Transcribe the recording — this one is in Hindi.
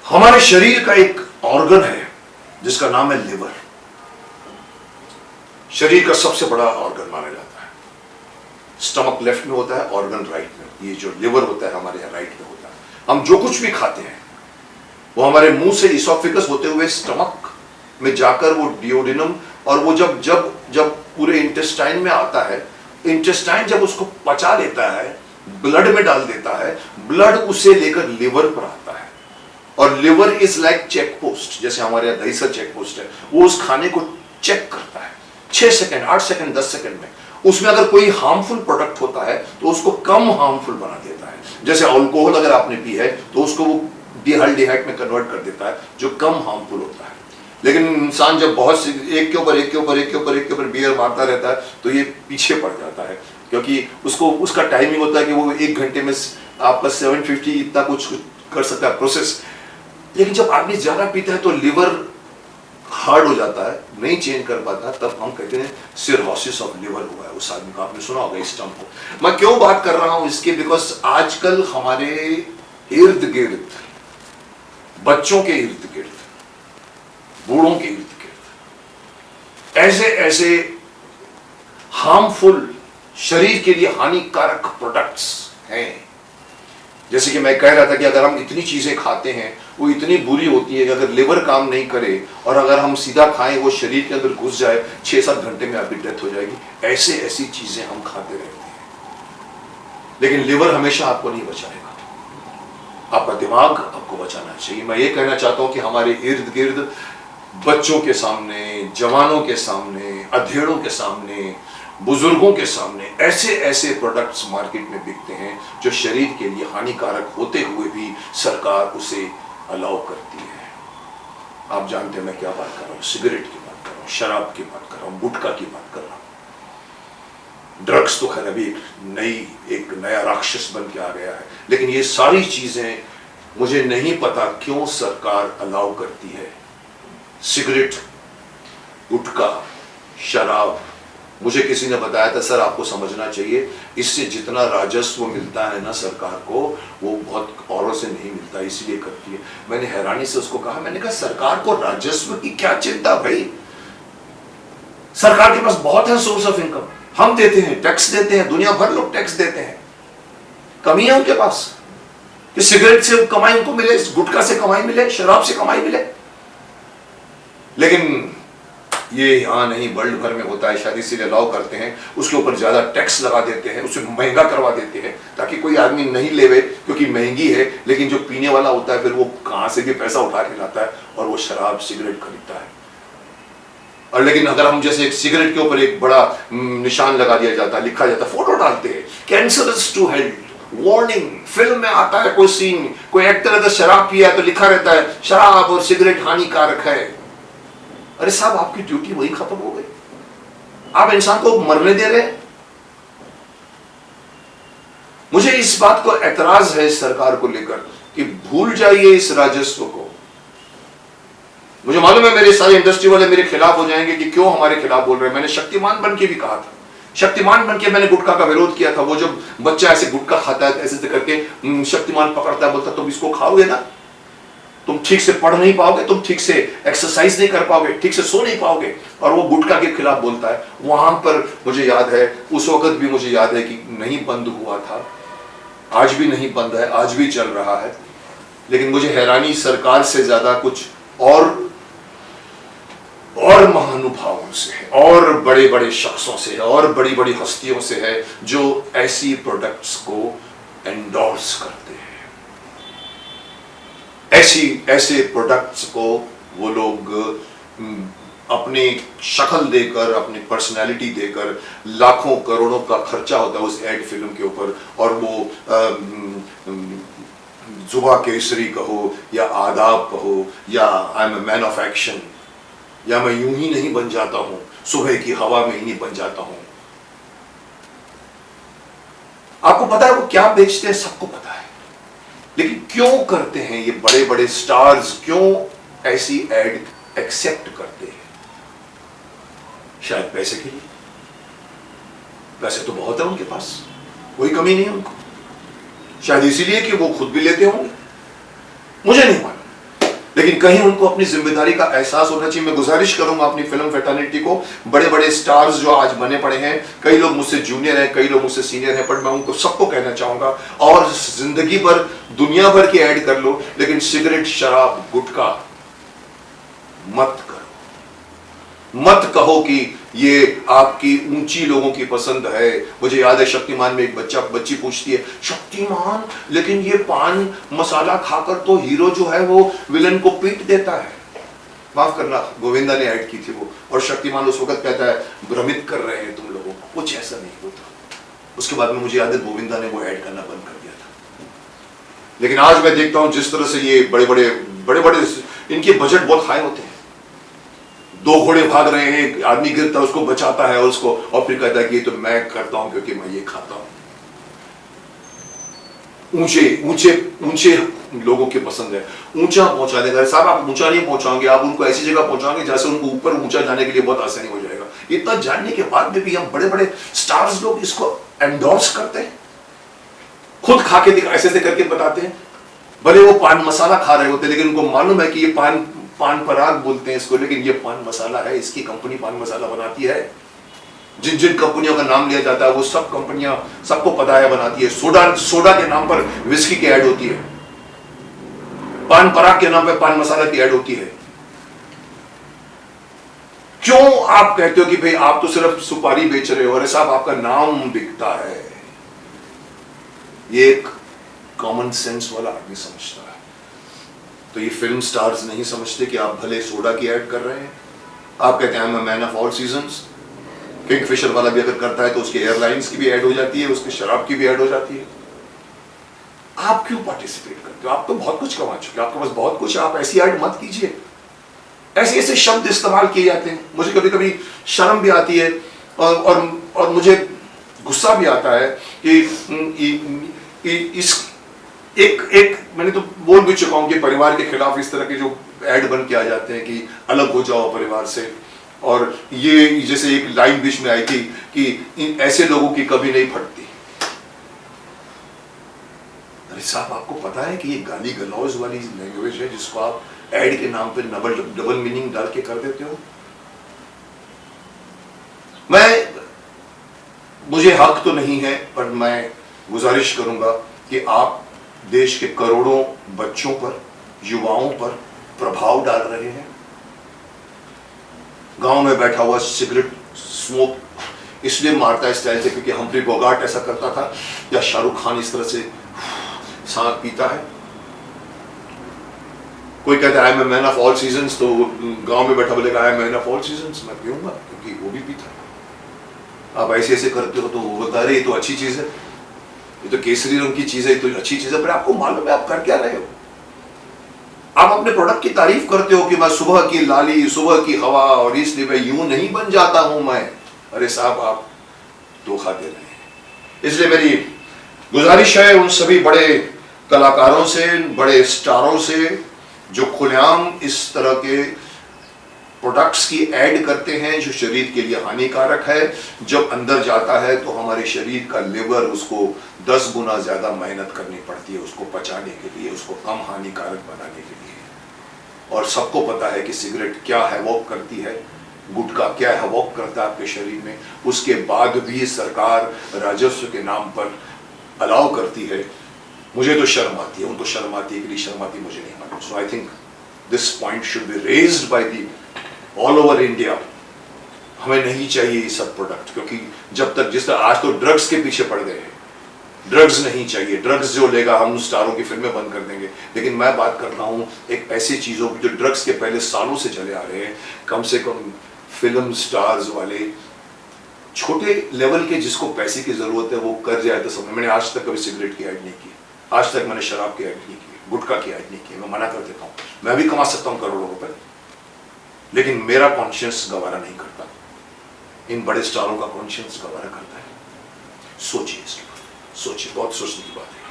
हमारे शरीर का एक ऑर्गन है जिसका नाम है लिवर। शरीर का सबसे बड़ा ऑर्गन माना जाता है। स्टमक लेफ्ट में होता है, ऑर्गन राइट में। ये जो लिवर होता है हमारे यहाँ राइट में होता है। हम जो कुछ भी खाते हैं वो हमारे मुंह से इसोफिगस होते हुए स्टमक में जाकर वो डियोडिनम, और वो जब जब जब पूरे इंटेस्टाइन में आता है, इंटेस्टाइन जब उसको पचा लेता है, ब्लड में डाल देता है, ब्लड उसे लेकर लिवर पर आता है। और liver is like check post, जैसे हमारे यहाँ दहीसर चेक पोस्ट है। वो उस खाने को चेक करता है 6 सेकंड, 8 सेकंड, 10 सेकंड में। उसमें अगर कोई हार्मफुल प्रोडक्ट होता है तो उसको कम हार्मफुल बना देता है। जैसे अल्कोहल अगर आपने पी है तो उसको वो डिहाइड्रेट में कन्वर्ट कर देता है, जो कम हार्मफुल होता है। लेकिन इंसान जब बहुत सी एक के ऊपर बियर मारता रहता है तो ये पीछे पड़ जाता है, क्योंकि उसको उसका टाइमिंग होता है कि वो 1 घंटे में आपका 750 इतना कुछ कर सकता है प्रोसेस। लेकिन जब आदमी ज्यादा पीता है तो लिवर हार्ड हो जाता है, नहीं चेंज कर पाता, तब हम कहते हैं सिरहोसिस ऑफ लिवर हुआ है उस आदमी को। आपने सुना होगा इस टर्म को। मैं क्यों बात कर रहा हूं इसके, बिकॉज आजकल हमारे इर्द गिर्द, बच्चों के इर्द गिर्द, बूढ़ों के इर्द गिर्द ऐसे ऐसे हार्मफुल, शरीर के लिए हानिकारक प्रोडक्ट्स हैं। जैसे कि मैं कह रहा था कि अगर हम इतनी चीजें खाते हैं वो इतनी बुरी होती है कि अगर लिवर काम नहीं करे और अगर हम सीधा खाएं, वो शरीर के अंदर घुस जाए, 6-7 घंटे में आपकी डेथ हो जाएगी। ऐसे ऐसी चीजें हम खाते रहते हैं। लेकिन लिवर हमेशा आपको नहीं बचाएगा, आपका दिमाग आपको बचाना चाहिए। मैं ये कहना चाहता हूं कि हमारे इर्द गिर्द, बच्चों के सामने, जवानों के सामने, अधेड़ों के सामने, बुजुर्गों के सामने ऐसे ऐसे प्रोडक्ट्स मार्केट में बिकते हैं जो शरीर के लिए हानिकारक होते हुए भी सरकार उसे अलाउ करती है। आप जानते हैं मैं क्या बात कर रहा हूं। सिगरेट की बात कर रहा हूं, शराब की बात कर रहा हूं, गुटखा की बात कर रहा हूं। ड्रग्स तो खैर अभी एक नया राक्षस बन के आ गया है। लेकिन ये सारी चीजें मुझे नहीं पता क्यों सरकार अलाउ करती है। सिगरेट, गुटखा, शराब, मुझे किसी ने बताया था सर आपको समझना चाहिए, इससे जितना राजस्व मिलता है ना सरकार को, वो बहुत औरों से नहीं मिलता, इसलिए करती है। मैंने हैरानी से उसको कहा, मैंने कहा सरकार को राजस्व की क्या चिंता भाई, सरकार के पास बहुत है सोर्स ऑफ इनकम। हम देते हैं, टैक्स देते हैं, दुनिया भर लोग टैक्स देते हैं। कमी है उनके पास कि सिगरेट से कमाई उनको मिले, गुटखा से कमाई मिले, शराब से कमाई मिले। लेकिन ये यहां नहीं, वर्ल्ड भर में होता है, शायद इसीलिए अलाउ करते हैं। उसके ऊपर ज्यादा टैक्स लगा देते हैं, उसे महंगा करवा देते हैं ताकि कोई आदमी नहीं लेवे, क्योंकि महंगी है। लेकिन जो पीने वाला होता है फिर वो कहां से भी पैसा उठा के लाता है और वो शराब, सिगरेट खरीदता है। और लेकिन अगर हम जैसे एक सिगरेट के ऊपर एक बड़ा निशान लगा दिया जाता है, लिखा जाता है, फोटो डालते हैं, cancerous to health, warning. Film में आता है कोई सीन, कोई एक्टर अगर शराब पिया तो लिखा रहता है शराब और सिगरेट हानिकारक है। अरे साहब आपकी ड्यूटी वही खत्म हो गई, आप इंसान को मरने दे रहे हैं। मुझे इस बात को एतराज है सरकार को लेकर कि भूल जाइए इस राजस्व को। मुझे मालूम है मेरे सारे इंडस्ट्री वाले मेरे खिलाफ हो जाएंगे कि क्यों हमारे खिलाफ बोल रहे हैं। मैंने शक्तिमान बन के भी कहा था, शक्तिमान बन के मैंने गुटखा का विरोध किया था। वो जब बच्चा ऐसे गुटखा खाता है ऐसे करके शक्तिमान पकड़ता है, बोलता तुम इसको खाओगे ना, तुम ठीक से पढ़ नहीं पाओगे, तुम ठीक से एक्सरसाइज नहीं कर पाओगे, ठीक से सो नहीं पाओगे। और वो गुटखा के खिलाफ बोलता है। वहां पर मुझे याद है, उस वक्त भी मुझे याद है कि नहीं बंद हुआ था, आज भी नहीं बंद है, आज भी चल रहा है। लेकिन मुझे हैरानी सरकार से ज्यादा कुछ और महानुभावों से है, और बड़े बड़े शख्सों से है, और बड़ी बड़ी हस्तियों से है जो ऐसी प्रोडक्ट्स को एंडोर्स करते हैं। ऐसे प्रोडक्ट्स को वो लोग अपनी शक्ल देकर, अपनी पर्सनालिटी देकर, लाखों करोड़ों का खर्चा होता है उस एड फिल्म के ऊपर। और वो जुबा केसरी कहो या आदाब कहो या I am a man of action, या मैं यूं ही नहीं बन जाता हूं, सुबह की हवा में ही नहीं बन जाता हूं। आपको पता है वो क्या बेचते हैं, सबको पता है। लेकिन क्यों करते हैं ये बड़े बड़े स्टार्स, क्यों ऐसी एड एक्सेप्ट करते हैं? शायद पैसे के लिए। पैसे तो बहुत है उनके पास, कोई कमी नहीं है उनको। शायद इसीलिए कि वो खुद भी लेते होंगे, मुझे नहीं मालूम। लेकिन कहीं उनको अपनी जिम्मेदारी का एहसास होना चाहिए। मैं गुजारिश करूंगा अपनी फिल्म फैटर्निटी को, बड़े बड़े स्टार्स जो आज बने पड़े हैं, कई लोग मुझसे जूनियर हैं, कई लोग मुझसे सीनियर हैं, पर मैं उनको सबको कहना चाहूंगा, और जिंदगी भर दुनिया भर की ऐड कर लो, लेकिन सिगरेट, शराब, गुटखा मत करो। मत कहो कि ये आपकी ऊंची लोगों की पसंद है। मुझे याद है शक्तिमान में एक बच्ची पूछती है, शक्तिमान लेकिन ये पान मसाला खाकर तो हीरो जो है वो विलन को पीट देता है। माफ करना, गोविंदा ने ऐड की थी वो, और शक्तिमान उस वक्त कहता है भ्रमित कर रहे हैं तुम लोगों को, कुछ ऐसा नहीं होता। उसके बाद में मुझे याद है गोविंदा ने वो ऐड करना बंद कर दिया था। लेकिन आज मैं देखता हूं जिस तरह से ये बड़े बड़े इनके बजट बहुत हाई होते हैं। 2 घोड़े भाग रहे हैं, एक आदमी गिरता है, उसको बचाता है और उसको, और फिर कहता है कि तो मैं करता हूं क्योंकि मैं ये खाता हूं। ऊंचे लोगों की पसंद है ऊंचा पहुंचाने का। साहब आप ऊंचा नहीं पहुंचाएंगे, आप उनको ऐसी जगह पहुंचाएंगे जहां से उनको ऊपर ऊंचा जाने के लिए बहुत आसानी हो जाएगा। इतना जानने के बाद में भी हम बड़े बड़े स्टार्स लोग इसको एंडोर्स करते हैं, खुद खा के ऐसे ऐसे करके बताते हैं। भले वो पान मसाला खा रहे होते, लेकिन उनको मालूम है कि ये पान पराग बोलते हैं इसको, लेकिन ये पान मसाला है, इसकी कंपनी पान मसाला बनाती है। जिन जिन कंपनियों का नाम लिया जाता है वो सब कंपनियां, सबको पता है, बनाती है। सोडा के नाम पर विस्की की ऐड होती है, पान पराग के नाम पर पान मसाला की ऐड होती है। क्यों आप कहते हो कि भाई आप तो सिर्फ सुपारी बेच रहे हो? अरे साहब आपका नाम बिकता है। ये एक कॉमन सेंस वाला आदमी समझता है। तो ये फिल्म स्टार्स नहीं समझते कि आप भले सोडा की ऐड कर रहे हैं, आप कहते हैं I am a man of all seasons. Kingfisher वाला भी अगर करता है तो उसकी एयरलाइंस की भी ऐड हो जाती है, उसकी शराब की भी ऐड हो जाती है। आप क्यों पार्टिसिपेट करते हो? आप तो बहुत कुछ कमा चुके, आपके पास बहुत कुछ है, आप ऐसी ऐड मत कीजिए। ऐसे ऐसे शब्द इस्तेमाल किए जाते हैं, मुझे कभी कभी शर्म भी आती है और मुझे गुस्सा भी आता है कि इस एक मैंने तो बोल भी चुका हूं कि परिवार के खिलाफ इस तरह के जो ऐड बन के आ जाते हैं कि अलग हो जाओ परिवार से। और ये जैसे एक लाइन बीच में आई थी कि ऐसे लोगों की कभी नहीं फटती। अरे साहब आपको पता है कि ये गाली गलौज वाली लैंग्वेज है जिसको आप ऐड के नाम पे डबल मीनिंग डाल के कर देते हो। मुझे हक तो नहीं है, पर मैं गुजारिश करूंगा कि आप देश के करोड़ों बच्चों पर, युवाओं पर प्रभाव डाल रहे हैं। गांव में बैठा हुआ सिगरेट स्मोक इसलिए मारता है स्टाइल से क्योंकि हम्फ्री बोगार्ट ऐसा करता था, या शाहरुख खान इस तरह से सांप पीता है। कोई कहता है I am a man of all seasons, तो गांव में बैठा बोलेगा I am man of all seasons, मैं पीऊंगा क्योंकि वो भी पीता है। आप ऐसे ऐसे करते हो तो वो बता रहे ये तो अच्छी चीज है, ये तो केसरी रंग की चीज है, ये तो अच्छी चीज है, पर आपको मालूम है आप कर क्या रहे हो? आप अपने प्रोडक्ट की तारीफ करते हो कि मैं सुबह की लाली, सुबह की हवा, और इसलिए मैं यूं नहीं बन जाता हूं मैं। अरे साहब आप धोखा दे रहे हैं। इसलिए मेरी गुजारिश है उन सभी बड़े कलाकारों से, बड़े स्टारों से जो खुलेआम इस तरह के प्रोडक्ट्स की ऐड करते हैं जो शरीर के लिए हानिकारक है। जब अंदर जाता है तो हमारे शरीर का लिवर उसको 10 गुना ज्यादा मेहनत करनी पड़ती है उसको पचाने के लिए, उसको कम हानिकारक बनाने के लिए। और सबको पता है कि सिगरेट क्या हैवॉक करती है, गुटखा क्या हैवॉक करता है आपके शरीर में। उसके बाद भी सरकार राजस्व के नाम पर अलाउ करती है। मुझे तो शर्म आती है, उनको शर्म आती है कि नहीं शर्म आती मुझे नहीं मालूम। So I think this point should be raised by the all over India. हमें नहीं चाहिए ये सब प्रोडक्ट, क्योंकि जब तक जिस तरह आज तो ड्रग्स के पीछे पड़ गए हैं, ड्रग्स नहीं चाहिए, ड्रग्स जो लेगा हम स्टारों की फिल्में बंद कर देंगे। लेकिन मैं बात करता हूँ एक ऐसी चीज़ों की जो ड्रग्स के पहले सालों से चले आ रहे हैं। कम से कम फिल्म स्टार्स वाले छोटे लेवल के जिसको पैसे की जरूरत है वो कर जाए तो समझ। मैंने आज तक कभी सिगरेट की ऐड नहीं की, आज तक मैंने शराब की ऐड नहीं की, गुटखा की ऐड नहीं की। मैं मना कर देता हूँ, मैं भी कमा सकता हूँ करोड़ों रुपए, लेकिन मेरा कॉन्शियस गवारा नहीं करता। इन बड़े स्टारों का कॉन्शियस गवारा करता है। सोचिए इसके बारे में, सोचिए, बहुत सोचने की बात है।